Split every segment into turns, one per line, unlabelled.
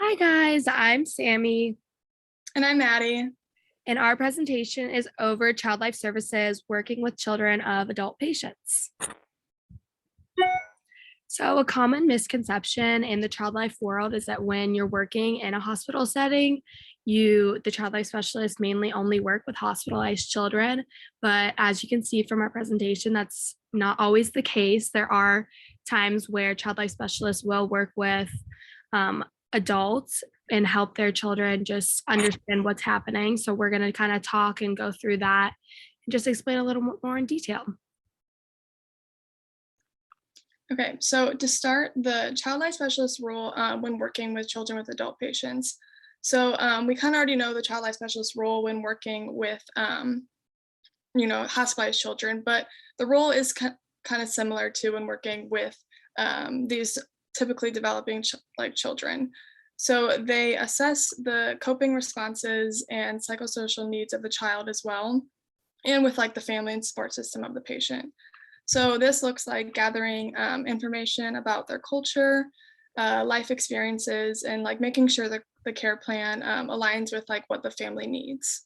Hi guys, I'm Sammy,
And I'm Maddie.
and our presentation is over Child Life Services working with children of adult patients. So, a common misconception in the child life world is that when you're working in a hospital setting, the child life specialist mainly only work with hospitalized children. But as you can see from our presentation, that's not always the case. There are times where child life specialists will work with adults and help their children just understand what's happening. So, we're going to kind of talk and go through that and just explain a little more in detail.
Okay, so to start, the child life specialist role when working with children with adult patients. So we kind of already know the child life specialist role when working with, hospitalized children, but the role is kind of similar to when working with these typically developing children. So they assess the coping responses and psychosocial needs of the child as well, and with like the family and support system of the patient. So this looks like gathering information about their culture, life experiences, and like making sure that the care plan aligns with like what the family needs.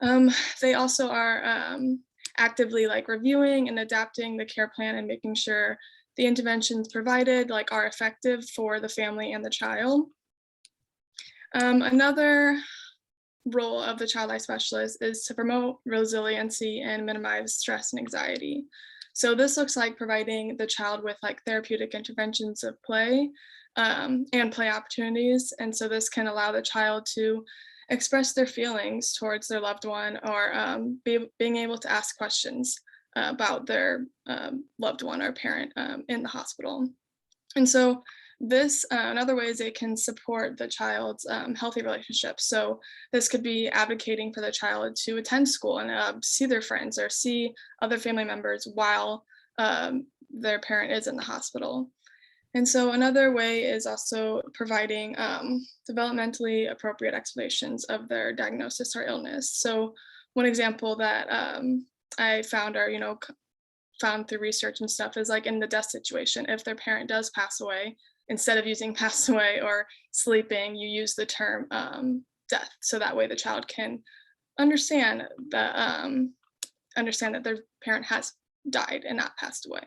Um, they also are actively like reviewing and adapting the care plan and making sure the interventions provided like are effective for the family and the child. Another role of the child life specialist is to promote resiliency and minimize stress and anxiety. So this looks like providing the child with like therapeutic interventions of play and play opportunities. And so this can allow the child to express their feelings towards their loved one or being able to ask questions about their loved one or parent in the hospital. And so this, in other ways, it can support the child's healthy relationships. So this could be advocating for the child to attend school and see their friends or see other family members while their parent is in the hospital. And so another way is also providing developmentally appropriate explanations of their diagnosis or illness. So one example that I found are, found through research and stuff is like in the death situation, if their parent does pass away, instead of using pass away or sleeping, you use the term death. So that way the child can understand that understand that their parent has died and not passed away.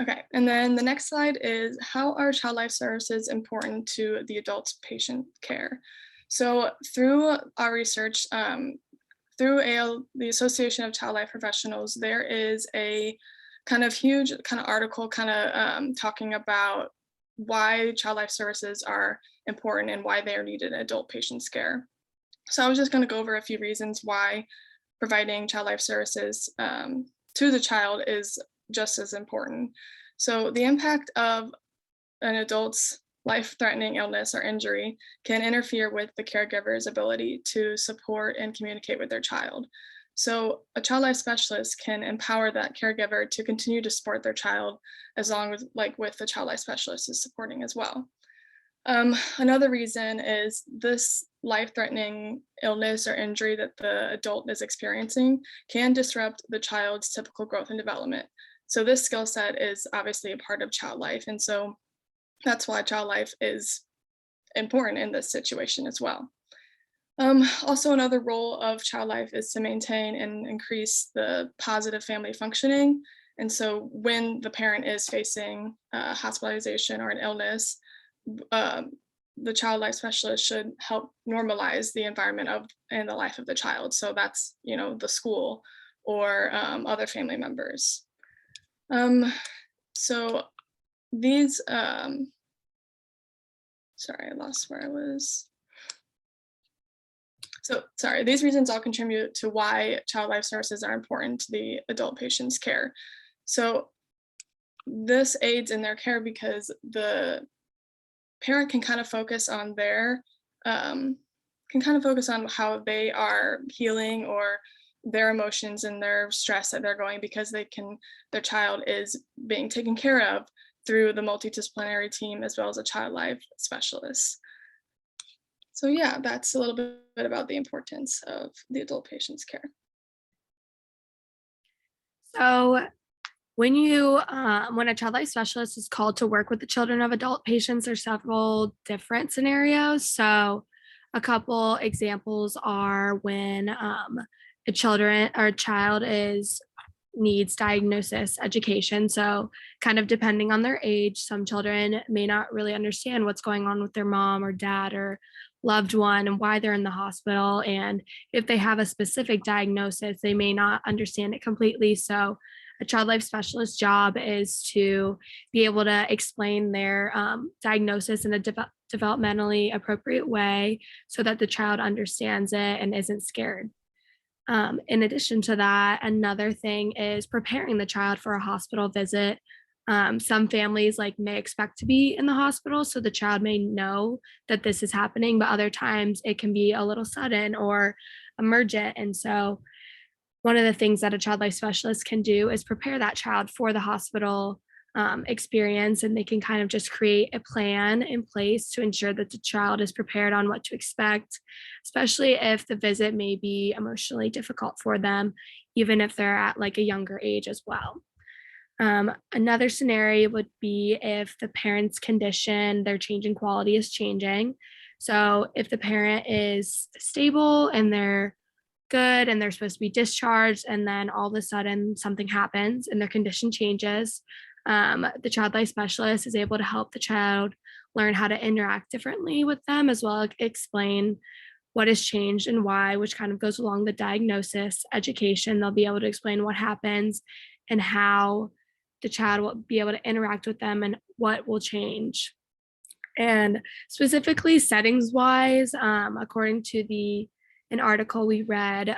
Okay, and then the next slide is how are child life services important to the adult's patient care? So through our research, through the Association of Child Life Professionals, there is a kind of huge kind of article kind of talking about why child life services are important and why they are needed in adult patients' care. So I was just going to go over a few reasons why providing child life services to the child is just as important. So the impact of an adult's life-threatening illness or injury can interfere with the caregiver's ability to support and communicate with their child. So a child life specialist can empower that caregiver to continue to support their child as long as like with the child life specialist is supporting as well. Another reason is this life-threatening illness or injury that the adult is experiencing can disrupt the child's typical growth and development. So this skill set is obviously a part of child life. And so that's why child life is important in this situation as well. Also, another role of child life is to maintain and increase the positive family functioning. And so when the parent is facing hospitalization or an illness, um, the child life specialist should help normalize the environment of and the life of the child. So that's, the school or other family members. Um, so these, sorry, I lost where I was. So, sorry, these reasons all contribute to why child life services are important to the adult patient's care. So, this aids in their care because the parent can kind of focus on how they are healing or their emotions and their stress that they're going because their child is being taken care of through the multidisciplinary team as well as a child life specialist. So yeah, that's a little bit about the importance of the adult patient's care.
So, When a child life specialist is called to work with the children of adult patients, there's several different scenarios. So, a couple examples are when a child is needs diagnosis education. So, kind of depending on their age, some children may not really understand what's going on with their mom or dad or loved one and why they're in the hospital. And if they have a specific diagnosis, they may not understand it completely. So, a child life specialist job is to be able to explain their diagnosis in a developmentally appropriate way so that the child understands it and isn't scared. In addition to that, another thing is preparing the child for a hospital visit. Some families may expect to be in the hospital, so the child may know that this is happening, but other times it can be a little sudden or emergent. And so one of the things that a child life specialist can do is prepare that child for the hospital experience, and they can kind of just create a plan in place to ensure that the child is prepared on what to expect, especially if the visit may be emotionally difficult for them, even if they're at a younger age as well. Another scenario would be if the parent's condition, their change in quality is changing. So if the parent is stable and they're good and they're supposed to be discharged, and then all of a sudden something happens and their condition changes, the child life specialist is able to help the child learn how to interact differently with them, as well as explain what has changed and why, which kind of goes along the diagnosis education. They'll be able to explain what happens and how the child will be able to interact with them and what will change. And specifically settings wise, according to the an article we read,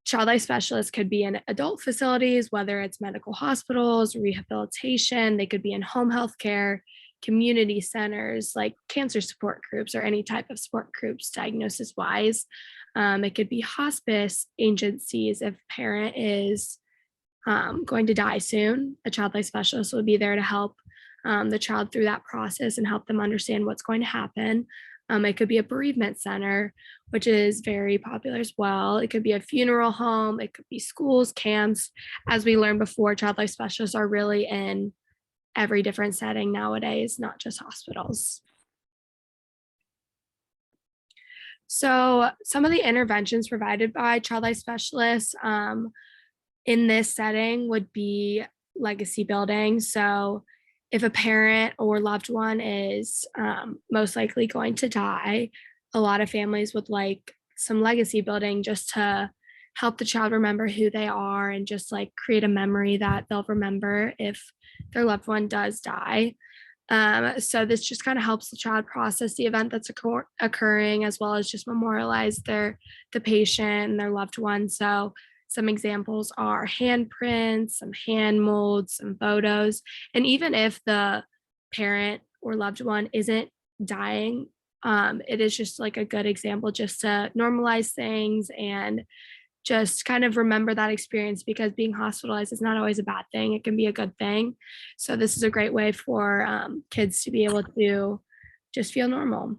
child life specialists could be in adult facilities, whether it's medical hospitals, rehabilitation, they could be in home health care, community centers like cancer support groups or any type of support groups diagnosis wise. It could be hospice agencies if parent is going to die soon. A child life specialist will be there to help the child through that process and help them understand what's going to happen. It could be a bereavement center, which is very popular as well. It could be a funeral home. It could be schools, camps. As we learned before, child life specialists are really in every different setting nowadays, not just hospitals. So, some of the interventions provided by child life specialists in this setting would be legacy building. So, if a parent or loved one is most likely going to die, a lot of families would like some legacy building just to help the child remember who they are and just create a memory that they'll remember if their loved one does die. So this just kind of helps the child process the event that's occurring, as well as just memorialize the patient and their loved one. So some examples are handprints, some hand molds, some photos, and even if the parent or loved one isn't dying, it is just a good example just to normalize things and just kind of remember that experience, because being hospitalized is not always a bad thing. It can be a good thing. So this is a great way for kids to be able to just feel normal.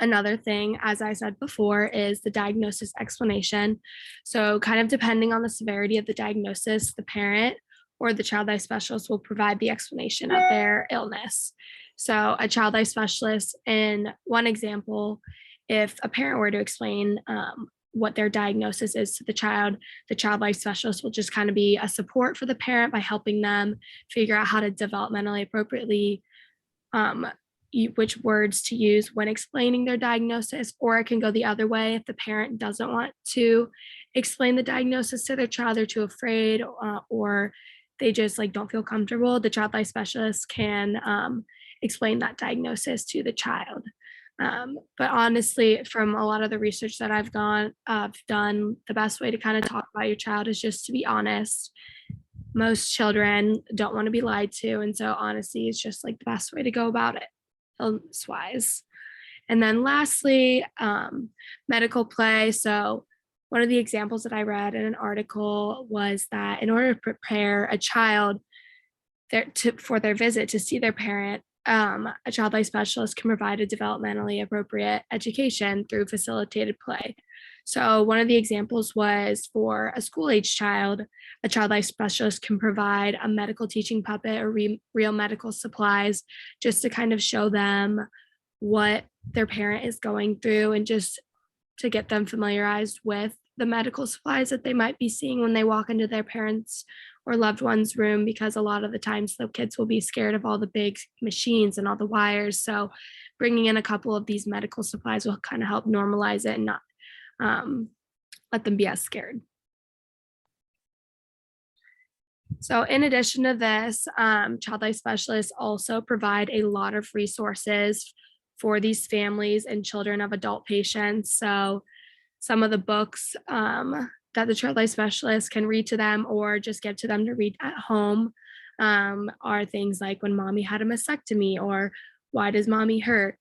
Another thing, as I said before, is the diagnosis explanation. So kind of depending on the severity of the diagnosis, the parent or the child life specialist will provide the explanation of their illness. So a child life specialist, in one example, if a parent were to explain what their diagnosis is to the child life specialist will just kind of be a support for the parent by helping them figure out how to developmentally appropriately which words to use when explaining their diagnosis. Or it can go the other way if the parent doesn't want to explain the diagnosis to their child, they're too afraid, or they just don't feel comfortable. The child life specialist can explain that diagnosis to the child. But honestly, from a lot of the research that I've done, the best way to kind of talk about your child is just to be honest. Most children don't want to be lied to, and so honesty is just the best way to go about it, illness wise. And then lastly, medical play. So one of the examples that I read in an article was that in order to prepare a child for their visit to see their parent, a child life specialist can provide a developmentally appropriate education through facilitated play. So one of the examples was for a school age child, a child life specialist can provide a medical teaching puppet or real medical supplies just to kind of show them what their parent is going through and just to get them familiarized with the medical supplies that they might be seeing when they walk into their parents' or loved one's room, because a lot of the times the kids will be scared of all the big machines and all the wires. So bringing in a couple of these medical supplies will kind of help normalize it and not um, let them be as scared. So in addition to this, child life specialists also provide a lot of resources for these families and children of adult patients. So some of the books that the child life specialist can read to them or just give to them to read at home are things like When Mommy Had a Mastectomy or Why Does Mommy Hurt?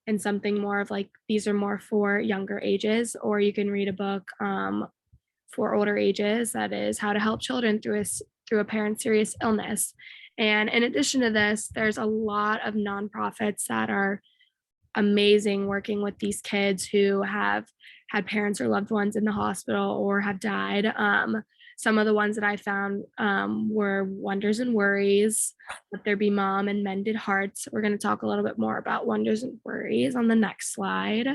And something more of like, these are more for younger ages, or you can read a book for older ages that is How to Help Children through a Parent's Serious Illness. And in addition to this, there's a lot of nonprofits that are amazing working with these kids who have had parents or loved ones in the hospital or have died. Some of the ones that I found were Wonders and Worries, Let There Be Mom, and Mended Hearts. We're going to talk a little bit more about Wonders and Worries on the next slide.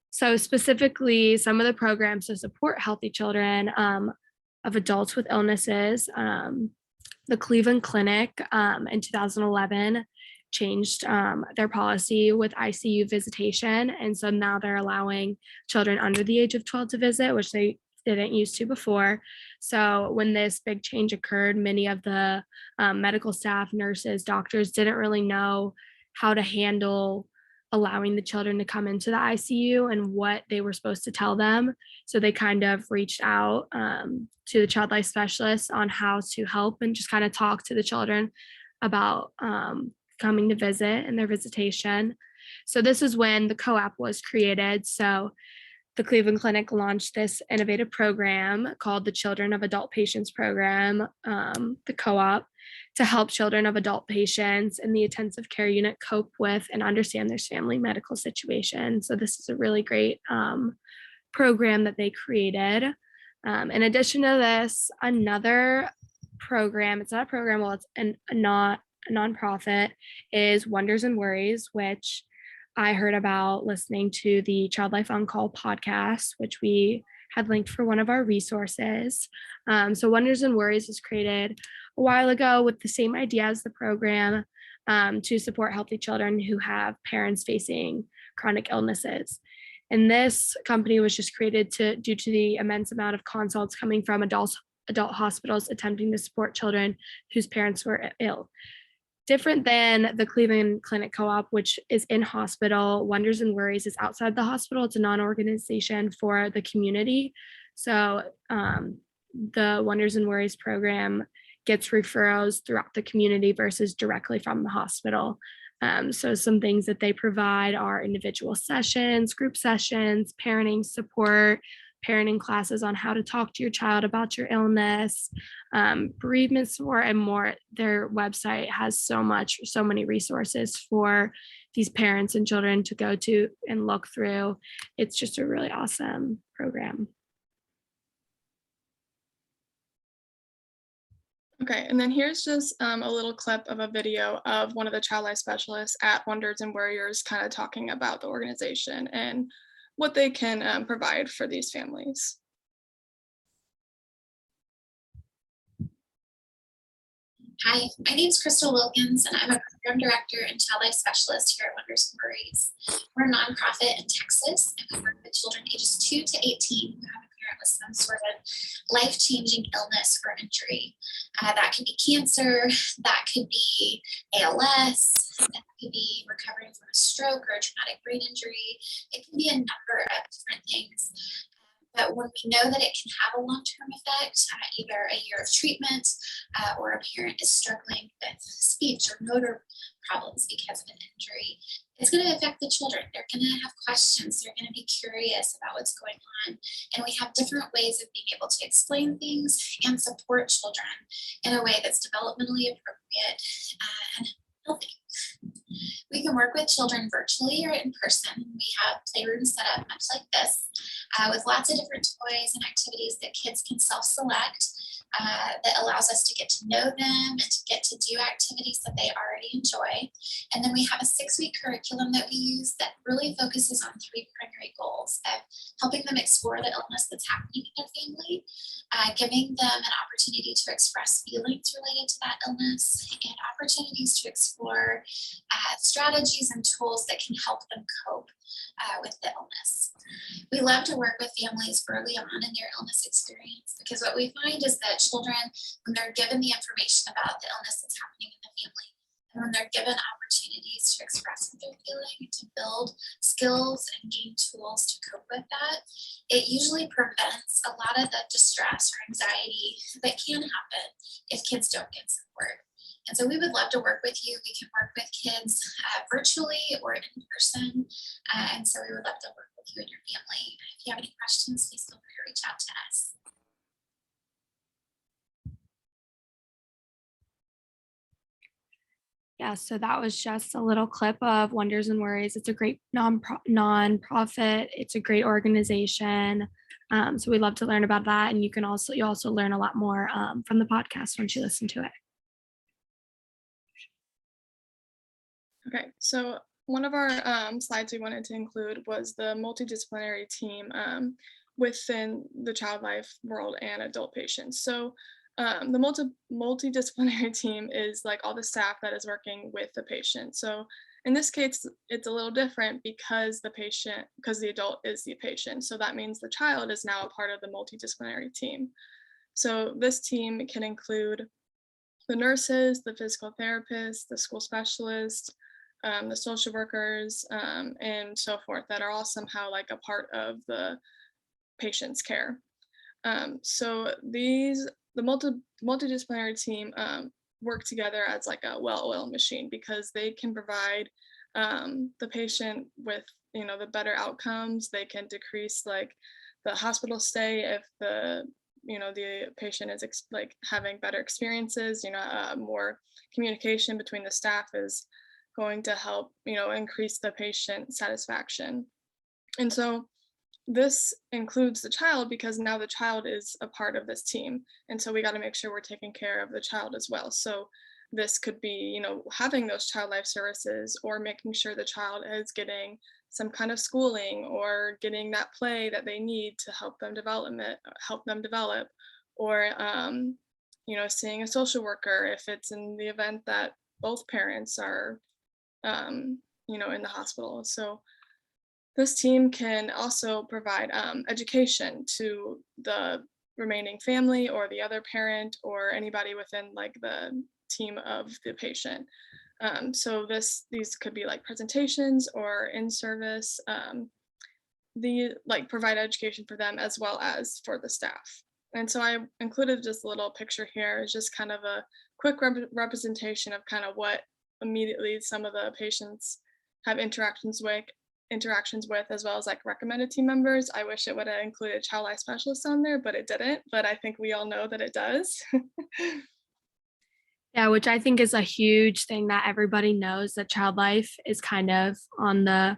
So specifically, some of the programs to support healthy children of adults with illnesses, the Cleveland Clinic in 2011 changed their policy with ICU visitation. And so now they're allowing children under the age of 12 to visit, which they didn't used to before. So when this big change occurred, many of the medical staff, nurses, doctors didn't really know how to handle allowing the children to come into the ICU and what they were supposed to tell them. So they kind of reached out to the child life specialists on how to help and just kind of talk to the children about coming to visit and their visitation. So this is when the co-op was created. So the Cleveland Clinic launched this innovative program called the Children of Adult Patients Program, the co-op, to help children of adult patients in the intensive care unit cope with and understand their family medical situation. So this is a really great program that they created. In addition to this, another program, it's not a program, well, it's not a nonprofit, is Wonders and Worries, which I heard about listening to the Child Life on Call podcast, which we had linked for one of our resources. So Wonders and Worries was created a while ago with the same idea as the program to support healthy children who have parents facing chronic illnesses. And this company was just created due to the immense amount of consults coming from adult hospitals attempting to support children whose parents were ill. Different than the Cleveland Clinic Co-op, which is in hospital, Wonders and Worries is outside the hospital. It's a non-organization for the community. So the Wonders and Worries program gets referrals throughout the community versus directly from the hospital. So some things that they provide are individual sessions, group sessions, parenting support, parenting classes on how to talk to your child about your illness, bereavement support, and more. Their website has so many resources for these parents and children to go to and look through. It's just a really awesome program.
Okay, and then here's just a little clip of a video of one of the child life specialists at Wonders and Warriors kind of talking about the organization and what they can provide for these families.
Hi, my name is Crystal Wilkins, and I'm a program director and child life specialist here at Wonders and Worries. We're a nonprofit in Texas, and we work with children ages 2 to 18 who have a parent with some sort of life-changing illness or injury. That could be cancer, that could be ALS, that could be recovering from a stroke or a traumatic brain injury. It can be a number of different things. But when we know that it can have a long-term effect, either a year of treatment or a parent is struggling with speech or motor problems because of an injury, it's going to affect the children. They're going to have questions. They're going to be curious about what's going on. And we have different ways of being able to explain things and support children in a way that's developmentally appropriate and healthy. We can work with children virtually or in person. We have playrooms set up much like this with lots of different toys and activities that kids can self-select that allows us to get to know them and to get to do activities that they already enjoy. And then we have a 6-week curriculum that we use that really focuses on 3 primary goals of helping them explore the illness that's happening in their family, giving them an opportunity to express feelings related to that illness, and opportunities to explore strategies and tools that can help them cope with the illness. We love to work with families early on in their illness experience because what we find is that children, when they're given the information about the illness that's happening in the family, and when they're given opportunities to express what they're feeling, to build skills and gain tools to cope with that, it usually prevents a lot of the distress or anxiety that can happen if kids don't get support. And so we would love to work with you. We can work with kids virtually or in person. And so we would love to work with you and your family. If you have any questions, please feel free to reach out to us.
Yeah, so that was just a little clip of Wonders and Worries. It's a great nonprofit. It's a great organization. So we'd love to learn about that. And you also learn a lot more from the podcast once you listen to it.
Okay, so one of our slides we wanted to include was the multidisciplinary team within the child life world and adult patients. So the multidisciplinary team is like all the staff that is working with the patient. So in this case, it's a little different because the adult is the patient. So that means the child is now a part of the multidisciplinary team. So this team can include the nurses, the physical therapists, the school specialists, the social workers, and so forth that are all somehow like a part of the patient's care. So the multidisciplinary team work together as like a well-oiled machine because they can provide the patient with the better outcomes. They can decrease like the hospital stay if the patient is like having better experiences. More communication between the staff is going to help increase the patient satisfaction. And so this includes the child because now the child is a part of this team, and so we got to make sure we're taking care of the child as well. So this could be having those child life services or making sure the child is getting some kind of schooling or getting that play that they need to help them develop, or seeing a social worker if it's in the event that both parents are in the hospital. So this team can also provide education to the remaining family or the other parent or anybody within like the team of the patient. So these could be like presentations or in-service, provide education for them as well as for the staff. And so I included just a little picture here. It's just kind of a quick representation of kind of what immediately some of the patients have interactions with, as well as like recommended team members. I wish it would have included child life specialists on there, but it didn't. But I think we all know that it does.
Yeah, which I think is a huge thing that everybody knows, that child life is kind of on the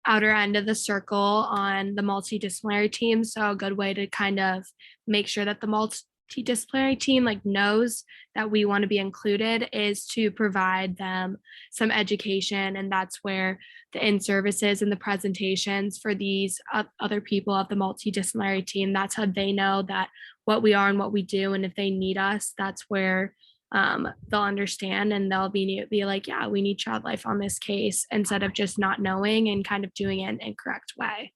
outer end of the circle on the multidisciplinary team. So a good way to kind of make sure that the multidisciplinary team like knows that we want to be included is to provide them some education. And that's where the in-services and the presentations for these other people of the multidisciplinary team, that's how they know that what we are and what we do. And if they need us, that's where they'll understand and they'll be like, yeah, we need child life on this case, instead of just not knowing and kind of doing it in an incorrect way.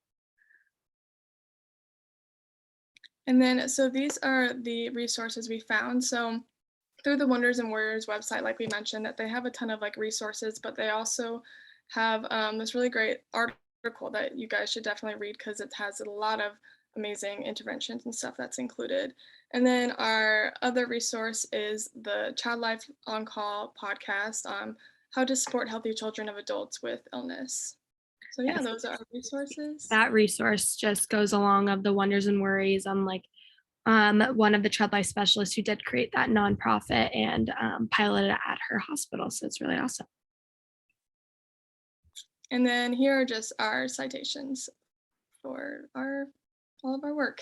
And then, so these are the resources we found. So through the Wonders and Warriors website, like we mentioned, that they have a ton of like resources, but they also have this really great article that you guys should definitely read because it has a lot of amazing interventions and stuff that's included. And then our other resource is the Child Life on Call podcast on how to support healthy children of adults with illness. So yeah,
Yes.
those are our resources.
That resource just goes along of the Wonders and Worries. I'm like one of the child life specialists who did create that nonprofit and piloted it at her hospital. So it's really awesome.
And then here are just our citations for all of our work.